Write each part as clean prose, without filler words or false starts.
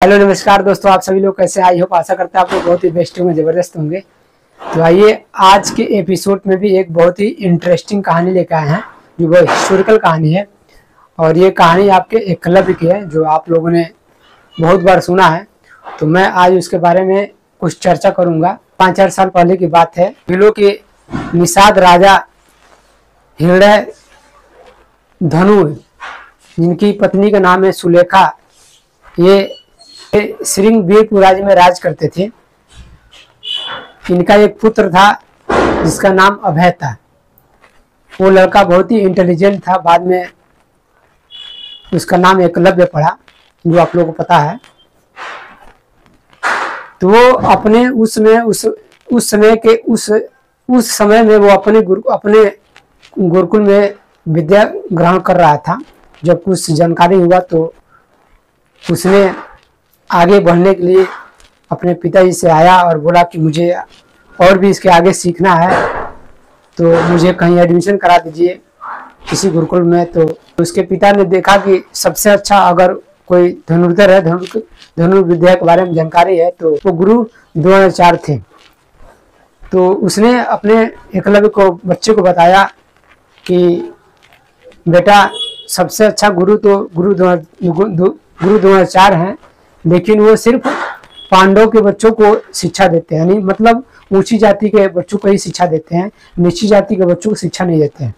Hello नमस्कार दोस्तों, आप सभी लोग कैसे? आई होप आशा करते हैं आप लोग बहुत ही बेस्ट होंगे, जबरदस्त होंगे। तो आइए आज के एपिसोड में भी एक बहुत ही इंटरेस्टिंग कहानी लेकर आए हैं, जो वो हिस्टोरिकल कहानी है। और ये कहानी आपके एकलव्य की है, जो आप लोगों ने बहुत बार सुना है। तो मैं आज उसके बारे में कुछ चर्चा करूँगा। 5-4 साल पहले की बात है। भीलों के निषाद राजा हृदय धनु, जिनकी पत्नी का नाम है सुलेखा, ये श्रृंगवीरपुर राज्य में राज करते थे। इनका एक पुत्र था जिसका नाम अभय था। वो लड़का बहुत ही इंटेलिजेंट था। बाद में उसका नाम एकलव्य पड़ा, जो आप लोगों को पता है। तो वो अपने उस समय में वो अपने गुरुकुल में विद्या ग्रहण कर रहा था। जब कुछ जानकारी हुआ तो उसने आगे बढ़ने के लिए अपने पिताजी से आया और बोला कि मुझे और भी इसके आगे सीखना है, तो मुझे कहीं एडमिशन करा दीजिए किसी गुरुकुल में। तो उसके पिता ने देखा कि सबसे अच्छा अगर कोई धनुर्धर है, धनुर्विद्या के बारे में जानकारी है, तो वो गुरु द्रोणाचार्य थे। तो उसने अपने एकलव्य बच्चे को बताया कि बेटा, सबसे अच्छा गुरु तो गुरु द्रोणाचार्य हैं, लेकिन वो सिर्फ पांडव के बच्चों को शिक्षा देते हैं। यानी मतलब ऊंची जाति के बच्चों को ही शिक्षा देते हैं, नीची जाति के बच्चों को शिक्षा नहीं देते हैं।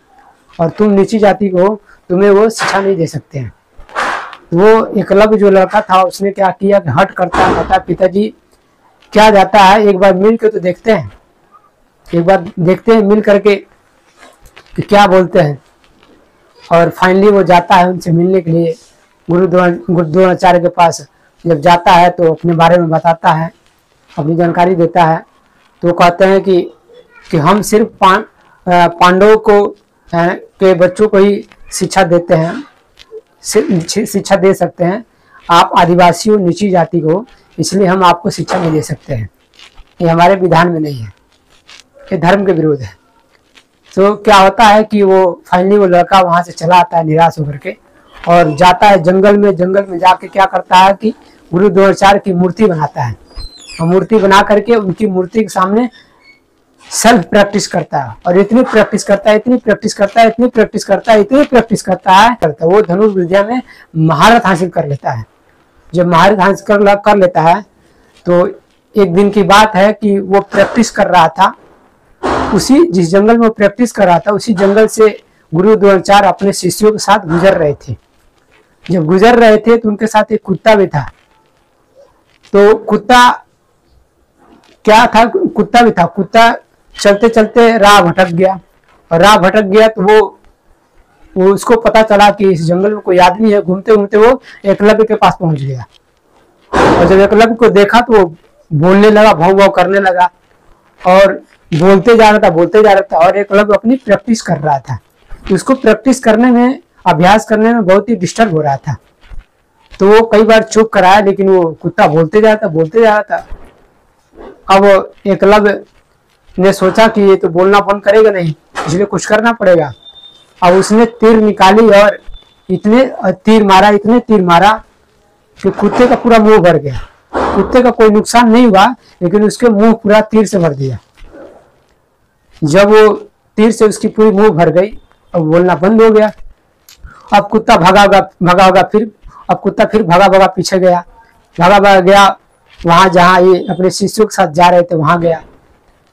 और तुम नीची जाति को हो, तुम्हें वो शिक्षा नहीं दे सकते हैं। वो एकलव्य जो लड़का था, उसने क्या किया कि हट करता कहता, पिताजी क्या जाता है, एक बार मिल के तो देखते हैं, एक बार देखते हैं मिल करके कि क्या बोलते हैं। और फाइनली वो जाता है उनसे मिलने के लिए। गुरु द्रोणाचार्य के पास जब जाता है तो अपने बारे में बताता है, अपनी जानकारी देता है। तो वो कहते हैं कि हम सिर्फ पांडवों को के बच्चों को ही शिक्षा देते हैं, शिक्षा दे सकते हैं। आप आदिवासियों, नीची जाति को, इसलिए हम आपको शिक्षा नहीं दे सकते हैं। ये हमारे विधान में नहीं है, ये धर्म के विरोध है। तो क्या होता है कि वो फाइनली वो लड़का वहां से चला आता है निराश होकर के, और जाता है जंगल में जाके क्या करता है कि गुरु द्रोणाचार्य की मूर्ति बनाता है। और मूर्ति बना करके उनकी मूर्ति के सामने सेल्फ प्रैक्टिस करता है। और इतनी प्रैक्टिस करता है, वो धनुर्विद्या में महारत हासिल कर लेता है। जब महारत हासिल कर लेता है तो एक दिन की बात है कि वो प्रैक्टिस कर रहा था, जिस जंगल में वो प्रैक्टिस कर रहा था, उसी जंगल से गुरु द्रोणाचार्य अपने शिष्यों के साथ गुजर रहे थे। जब गुजर रहे थे तो उनके साथ एक कुत्ता भी था। तो कुत्ता भी था। कुत्ता चलते चलते राह भटक गया, और राह भटक गया तो वो उसको पता चला कि इस जंगल में कोई आदमी है। घूमते घूमते वो एकलव्य के पास पहुंच गया, और जब एकलव्य को देखा तो वो बोलने लगा, भाव भाव करने लगा, और बोलते जा रहा था। और एकलव्य अपनी प्रैक्टिस कर रहा था। उसको प्रैक्टिस करने में, अभ्यास करने में बहुत ही डिस्टर्ब हो रहा था। तो वो कई बार चुप कराया, लेकिन वो कुत्ता बोलते जा रहा था। अब एकलव्य ने सोचा कि ये तो बोलना बंद करेगा नहीं, इसलिए कुछ करना पड़ेगा। अब उसने तीर निकाली और इतने तीर मारा कि कुत्ते का पूरा मुंह भर गया। कुत्ते का कोई नुकसान नहीं हुआ, लेकिन उसके मुंह पूरा तीर से भर दिया। जब वो तीर से उसकी पूरी मुंह भर गई, अब बोलना बंद हो गया। अब कुत्ता भागा होगा फिर। अब कुत्ता फिर भागा पीछे गया, वहां जहां ये अपने शिष्यों के साथ जा रहे थे वहां गया।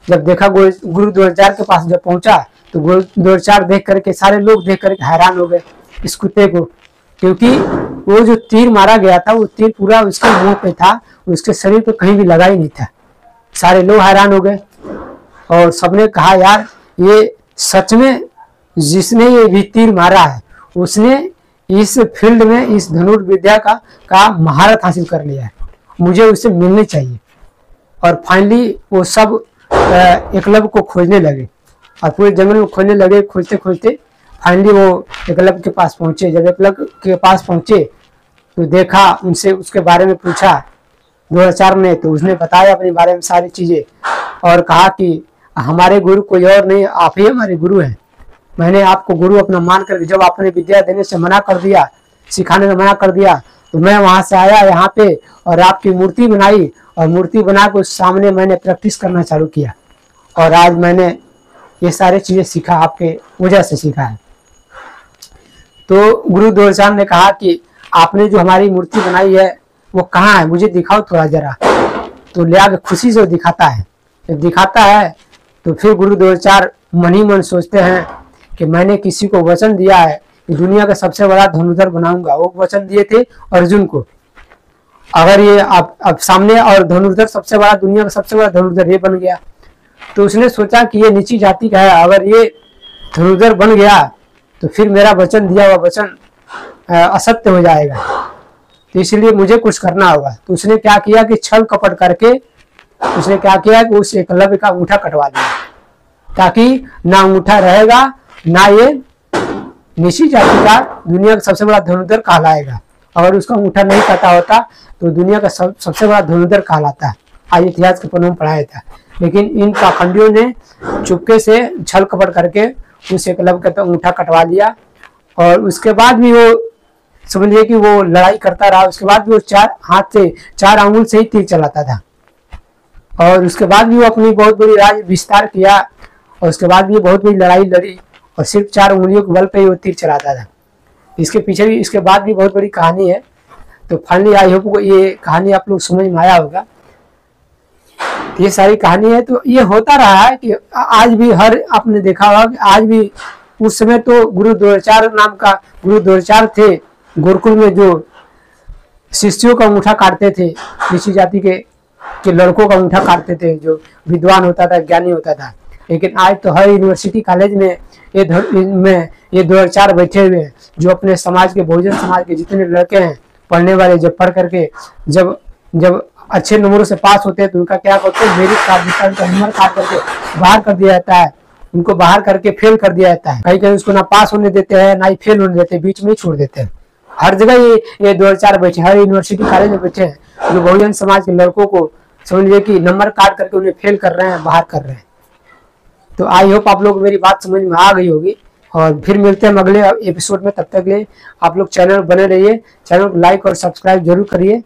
जब देखा गुरु द्रोणाचार्य के पास जब पहुंचा, तो गुरु द्रोणाचार्य देख करके, सारे लोग देख करके हैरान हो गए इस कुत्ते को, क्योंकि वो जो तीर मारा गया था, वो तीर पूरा उसके मुंह पे था, उसके शरीर पे कहीं भी लगा ही नहीं था। सारे लोग हैरान हो गए, और सबने कहा, यार ये सच में जिसने ये भी तीर मारा है, उसने इस फील्ड में, इस धनुर्विद्या का महारत हासिल कर लिया है, मुझे उससे मिलने चाहिए। और फाइनली वो सब एकलव्य को खोजने लगे, और पूरे जंगल में खोजने लगे। खोजते फाइनली वो एकलव्य के पास पहुंचे। जब एकलव्य के पास पहुंचे तो देखा, उनसे उसके बारे में पूछा द्रोणाचार्य ने, तो उसने बताया अपने बारे में सारी चीजें, और कहा कि हमारे गुरु कोई और नहीं, आप ही हमारे गुरु हैं। मैंने आपको गुरु अपना मान कर, जब आपने विद्या देने से मना कर दिया, सिखाने में मना कर दिया, तो तो मैं वहां से आया यहाँ पे और आपकी मूर्ति बनाई, और मूर्ति बना के उस सामने मैंने प्रैक्टिस करना चालू किया, और आज मैंने ये सारी चीजें सीखा, आपके वजह से सीखा है। तो गुरु दौलचांद ने कहा कि आपने जो हमारी मूर्ति बनाई है वो कहाँ है, मुझे दिखाओ थोड़ा जरा। तो ले आके खुशी से दिखाता है। जब दिखाता है तो फिर गुरु दौलचांद मन ही मन सोचते हैं कि मैंने किसी को वचन दिया है कि दुनिया का सबसे बड़ा धनुर्धर बनाऊंगा। वो वचन दिए थे अर्जुन को। अगर ये अब सामने और धनुर्धर सबसे बड़ा, दुनिया का सबसे बड़ा धनुर्धर ये बन गया, तो उसने सोचा कि ये नीची जाति का है, अगर ये धनुर्धर बन गया तो फिर मेरा वचन दिया हुआ वचन असत्य हो जाएगा, तो इसलिए मुझे कुछ करना होगा। तो उसने क्या किया कि छल कपट करके उसने क्या किया कि उस एकलव्य का अंगूठा कटवा दिया, ताकि ना अंगूठा रहेगा ना ये नीची जाति का दुनिया का सबसे बड़ा धनुर्धर कहलाएगा। अगर उसका अंगूठा नहीं कटा होता तो दुनिया का सबसे बड़ा धनुर्धर कहलाता है। आज इतिहास के पन्नों में पढ़ाया था, लेकिन इन पाखंडियों ने चुपके से छल कपट करके उस एकलव्य का अंगूठा कटवा लिया। और उसके बाद भी वो समझिए कि वो लड़ाई करता रहा। उसके बाद भी वो चार आंगुल से ही तीर चलाता था, और उसके बाद भी वो अपनी बहुत बड़ी राज विस्तार किया, और उसके बाद भी बहुत बड़ी लड़ाई लड़ी, और सिर्फ 4 उंगलियों के बल पे ही वो तीर चलाता था। इसके पीछे भी, इसके बाद भी बहुत बड़ी कहानी है। तो फाइनली आई होप को ये कहानी आप लोग समझ में आया होगा। ये सारी कहानी है। तो ये होता रहा है कि आज भी आपने देखा होगा कि आज भी, उस समय तो गुरु दौलचांद नाम का गुरु दौलचांद थे, गुरुकुल में जो शिष्यों का अंगूठा काटते थे, नीची जाति के लड़कों का अंगूठा काटते थे, जो विद्वान होता था, ज्ञानी होता था। लेकिन आज तो हर यूनिवर्सिटी कॉलेज में ये दौलचांद बैठे हुए हैं, जो अपने समाज के, बहुजन समाज के जितने लड़के हैं पढ़ने वाले, जब पढ़ करके जब अच्छे नंबरों से पास होते हैं तो उनका क्या करते हैं, मेरिट कार्ड का नंबर काट करके बाहर कर दिया जाता है, उनको बाहर करके फेल कर दिया जाता है। कहीं कहीं उसको ना पास होने देते हैं ना ही फेल होने देते हैं, बीच में ही छोड़ देते हैं। हर जगह ये दौलचांद बैठे, हर यूनिवर्सिटी कॉलेज में बैठे हैं, जो बहुजन समाज के लड़कों को समझिए कि नंबर काट करके उन्हें फेल कर रहे हैं, बाहर कर रहे हैं। तो आई होप आप लोग को मेरी बात समझ में आ गई होगी, और फिर मिलते हैं अगले एपिसोड में। तब तक ले आप लोग चैनल बने रहिए, चैनल को लाइक और सब्सक्राइब जरूर करिए।